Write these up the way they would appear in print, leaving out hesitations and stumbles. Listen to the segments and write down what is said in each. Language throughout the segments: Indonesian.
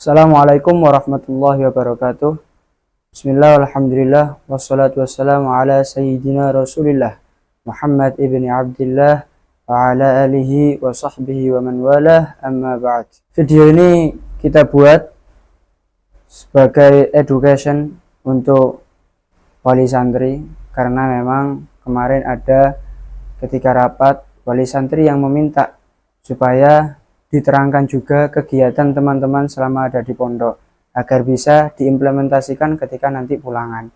Assalamualaikum warahmatullahi wabarakatuh. Bismillah, alhamdulillah, wassalatu wassalamu ala sayyidina rasulillah Muhammad ibni Abdillah wa ala alihi wa sahbihi wa man walah, amma ba'd. Video ini kita buat sebagai education untuk wali santri, karena memang kemarin ada ketika rapat wali santri yang meminta supaya diterangkan juga kegiatan teman-teman selama ada di pondok agar bisa diimplementasikan ketika nanti pulangan.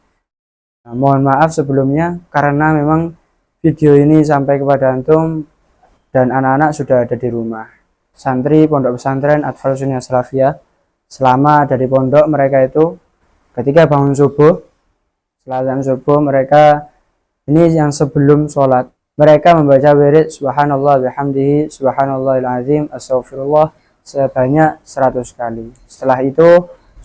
Mohon maaf sebelumnya karena memang video ini sampai kepada antum dan anak-anak sudah ada di rumah. Santri pondok pesantren Atfal Sunnah Salafiyah selama ada di pondok, mereka itu ketika bangun subuh, setelah subuh mereka ini yang sebelum sholat, mereka membaca wirid subhanallah bihamdihi subhanallahil azim astaghfirullah sebanyak 100 kali. Setelah itu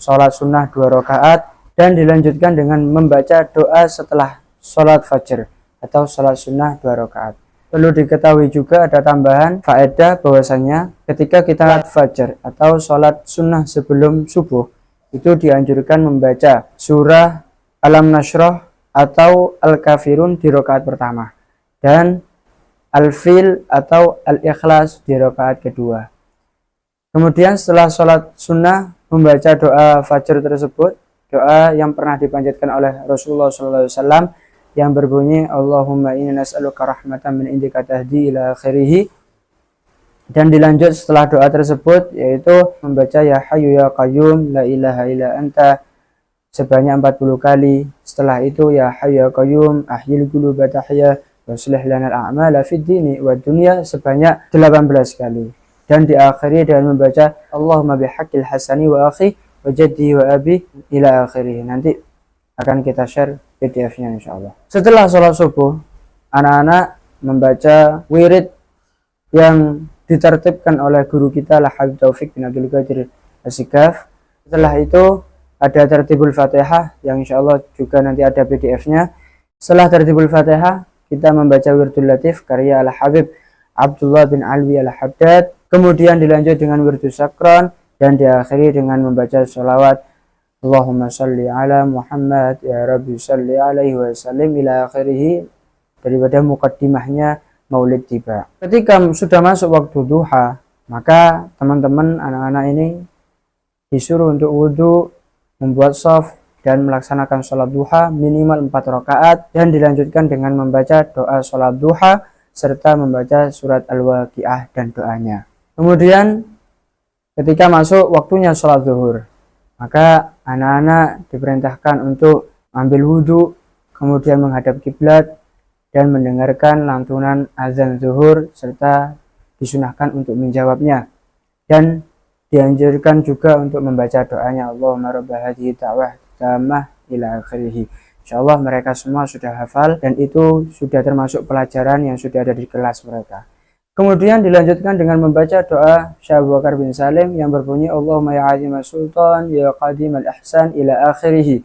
sholat sunnah 2 rakaat dan dilanjutkan dengan membaca doa setelah sholat fajr atau sholat sunnah 2 rakaat. Perlu diketahui juga ada tambahan faedah bahwasanya ketika kita sholat fajr atau sholat sunnah sebelum subuh itu dianjurkan membaca surah Alam Nashrah atau Al-Kafirun di rakaat pertama dan Al-Fil atau Al-Ikhlas di rakaat kedua. Kemudian setelah sholat sunnah membaca doa fajr tersebut, doa yang pernah dipanjatkan oleh Rasulullah SAW yang berbunyi Allahumma inna nas'aluka rahmatan min indika tahdi ila akhirih, dan dilanjut setelah doa tersebut yaitu membaca ya hayyu ya qayyum la ilaha illa anta sebanyak 40 kali. Setelah itu ya hayyu ya qayyum ahyil quluba tahya waslih lana al-a'mala fid dini wa dunya sebanyak 18 kali. Dan diakhiri dengan membaca Allahumma bihaqqil hasani wa akhi wa jaddi wa abi ila akhirih. Nanti akan kita share PDF-nya insyaallah. Setelah sholat subuh, anak-anak membaca wirid yang ditertibkan oleh guru kita Habib Taufik bin Abdul Qadir As-Sigaf. Setelah itu ada tertibul Fatihah yang insyaallah juga nanti ada PDF-nya. Setelah tertibul Fatihah kita membaca Wirdul Latif karya Al-Habib Abdullah bin Alwi Al-Haddad, kemudian dilanjut dengan Wirdul Sakran dan diakhiri dengan membaca sholawat Allahumma salli ala Muhammad ya Rabbi salli alaihi wa sallim ila akhirih daripada mukaddimahnya Maulid tiba. Ketika sudah masuk waktu duha, maka teman-teman anak-anak ini disuruh untuk wudhu, membuat shaf dan melaksanakan sholat duha minimal 4 rakaat dan dilanjutkan dengan membaca doa sholat duha serta membaca surat Al-Waqiah dan doanya. Kemudian ketika masuk waktunya sholat zuhur, maka anak-anak diperintahkan untuk ambil wudhu, kemudian menghadap kiblat dan mendengarkan lantunan azan zuhur serta disunahkan untuk menjawabnya, dan dianjurkan juga untuk membaca doanya Allahumma rabba hadhihi da'wah tamah ila akhirih. Insyaallah mereka semua sudah hafal dan itu sudah termasuk pelajaran yang sudah ada di kelas mereka. Kemudian dilanjutkan dengan membaca doa Syekh Abu Bakar bin Salim yang berbunyi Allahumma ya azimal sultan ya qadimal ihsan ila akhirih,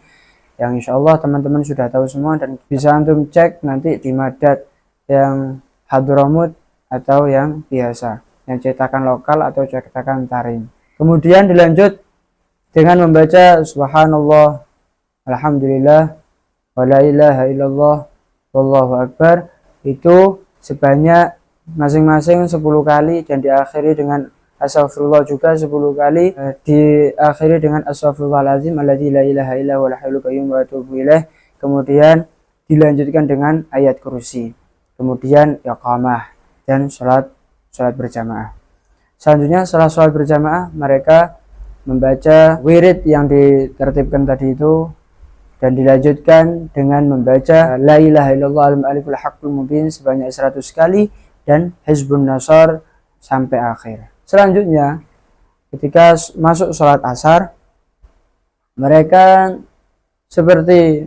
yang insyaallah teman-teman sudah tahu semua dan bisa antum cek nanti di Madad yang Hadramut atau yang biasa, yang cetakan lokal atau cetakan tarim. Kemudian dilanjut dengan membaca subhanallah alhamdulillah wa la ilaha illallah wallahu akbar, itu sebanyak masing-masing 10 kali dan diakhiri dengan astaghfirullah juga 10 kali, diakhiri dengan astaghfirullahalazim alladzi la ilaha illa huwal hayyul qayyum wa atubu ilaih. Kemudian dilanjutkan dengan ayat kursi, kemudian iqamah dan sholat berjamaah. Selanjutnya setelah sholat berjamaah mereka membaca wirid yang ditertibkan tadi itu dan dilanjutkan dengan membaca la ilaha illallah al-malikul haqqul mubin sebanyak 100 kali dan Hizbun Nasar sampai akhir. Selanjutnya ketika masuk sholat asar, mereka seperti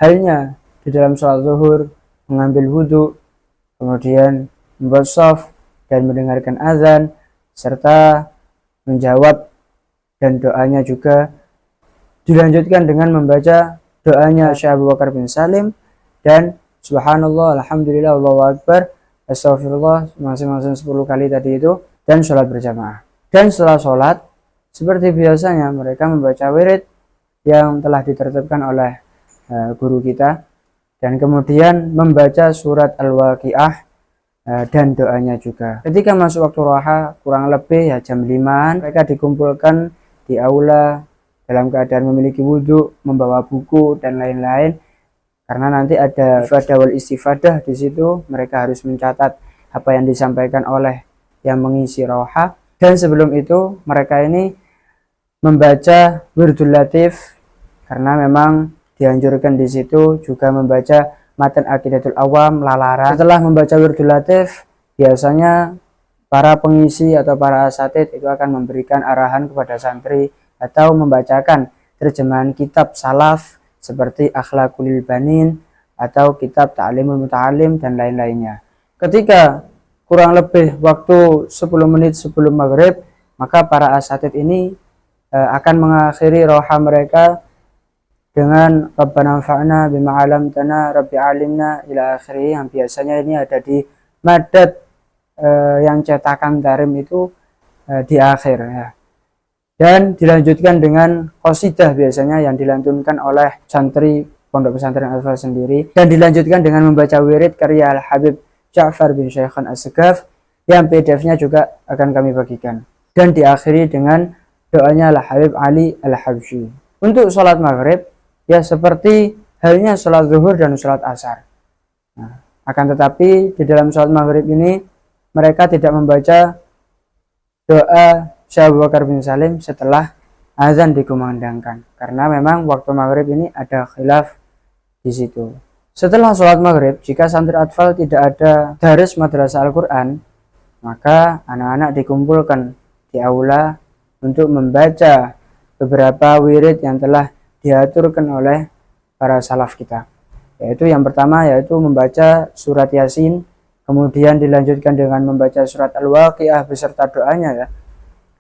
halnya di dalam sholat zuhur mengambil wudhu, kemudian membuat shaf dan mendengarkan azan serta menjawab dan doanya juga. Dilanjutkan dengan membaca doanya Syekh Abu Bakar bin Salim dan subhanallah alhamdulillah wallahu akbar astagfirullah masing-masing 10 kali tadi itu dan sholat berjamaah. Dan setelah sholat seperti biasanya mereka membaca wirid yang telah ditertibkan oleh guru kita, dan kemudian membaca surat Al-Waqiah dan doanya juga. Ketika masuk waktu roha kurang lebih ya jam 5, mereka dikumpulkan di aula dalam keadaan memiliki wudhu, membawa buku dan lain-lain, karena nanti ada ifadah wal istifadah. Di situ mereka harus mencatat apa yang disampaikan oleh yang mengisi roha, dan sebelum itu mereka ini membaca wirdul latif, karena memang dianjurkan di situ juga membaca matan aqidatul awam lalaran. Setelah membaca wirdul latif, biasanya para pengisi atau para asatid itu akan memberikan arahan kepada santri atau membacakan terjemahan kitab salaf seperti Akhlaqul Banin atau kitab Ta'limul Muta'alim dan lain-lainnya. Ketika kurang lebih waktu 10 menit sebelum maghrib, maka para asatid ini akan mengakhiri roha mereka dengan Rabbana anfa'na bima 'allamtana Rabbi 'allimna ila akhirih, yang biasanya ini ada di madad yang cetakan tarim itu di akhir ya. Dan dilanjutkan dengan qasidah biasanya yang dilantunkan oleh santri Pondok Pesantren Al-Fal sendiri, dan dilanjutkan dengan membaca wirid karya Al-Habib Ja'far bin Syaikhan As-Segaf yang PDF-nya juga akan kami bagikan, dan diakhiri dengan doanya Al-Habib Ali Al-Habsyi. Untuk sholat maghrib ya seperti halnya sholat zuhur dan sholat asar. Nah, akan tetapi di dalam sholat maghrib ini mereka tidak membaca doa Syekh Abu Bakar bin Salim setelah azan dikumandangkan, karena memang waktu maghrib ini ada khilaf di situ. Setelah sholat maghrib, jika santri atfal tidak ada daris madrasah Al-Quran, maka anak-anak dikumpulkan di aula untuk membaca beberapa wirid yang telah diaturkan oleh para salaf kita, yaitu yang pertama yaitu membaca surat Yasin, kemudian dilanjutkan dengan membaca surat Al-Waqiah beserta doanya ya,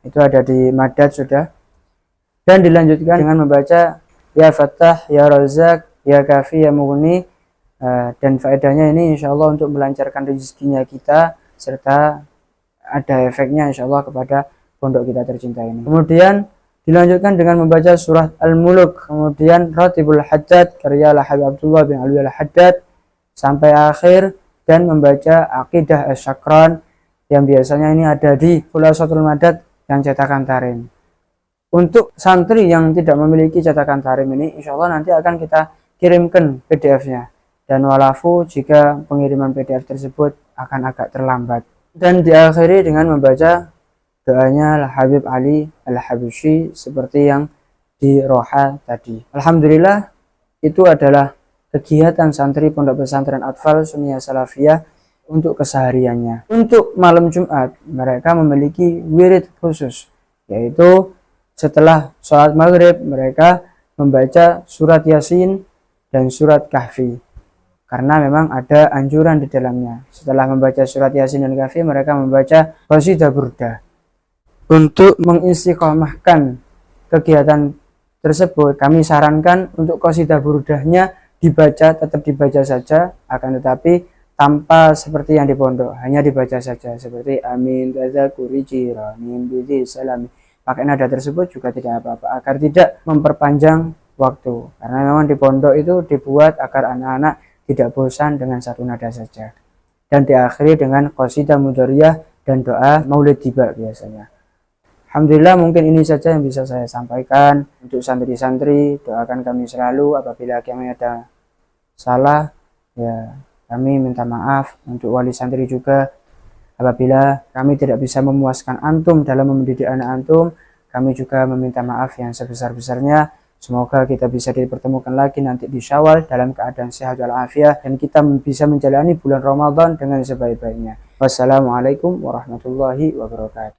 itu ada di madad sudah, dan dilanjutkan dengan membaca Ya Fattah, Ya Razak, Ya Kafi, Ya Mughni, dan faedahnya ini insya Allah untuk melancarkan rezekinya kita, serta ada efeknya insya Allah kepada pondok kita tercinta ini. Kemudian dilanjutkan dengan membaca surat Al-Muluk, kemudian Ratibul Haddad karya Al-Habib Abdullah bin Alwi Al-Haddad sampai akhir, dan membaca Aqidah Asy-Syakran yang biasanya ini ada di Khulasatul Madad yang cetakan tarim. Untuk santri yang tidak memiliki cetakan tarim ini, insya Allah nanti akan kita kirimkan PDF-nya, dan walafu jika pengiriman PDF tersebut akan agak terlambat. Dan diakhiri dengan membaca doanya Al-Habib Ali Al-Habsyi seperti yang di roha tadi. Alhamdulillah, itu adalah kegiatan santri Pondok Pesantren Atfal Sunniyah Salafiyah untuk kesehariannya. Untuk malam Jumat, mereka memiliki wirid khusus, yaitu setelah sholat maghrib mereka membaca surat Yasin dan surat Kahfi, karena memang ada anjuran di dalamnya. Setelah membaca surat Yasin dan Kahfi, mereka membaca qasidah burdah. Untuk mengistiqomahkan kegiatan tersebut, kami sarankan untuk qasidah burdahnya dibaca, tetap dibaca saja, akan tetapi tanpa seperti yang di pondok, hanya dibaca saja seperti amin tadzakuri jiranim bidhi salami. Pakai nada tersebut juga tidak apa-apa, agar tidak memperpanjang waktu, karena memang di pondok itu dibuat agar anak-anak tidak bosan dengan satu nada saja. Dan diakhiri dengan qasidah mudhariyah dan doa maulid tiba biasanya. Alhamdulillah, mungkin ini saja yang bisa saya sampaikan. Untuk santri-santri, doakan kami selalu. Apabila kami ada salah, ya kami minta maaf. Untuk wali santri juga, apabila kami tidak bisa memuaskan antum dalam mendidik anak antum, kami juga meminta maaf yang sebesar-besarnya. Semoga kita bisa dipertemukan lagi nanti di Syawal dalam keadaan sehat walafiat, dan kita bisa menjalani bulan Ramadan dengan sebaik-baiknya. Wassalamualaikum warahmatullahi wabarakatuh.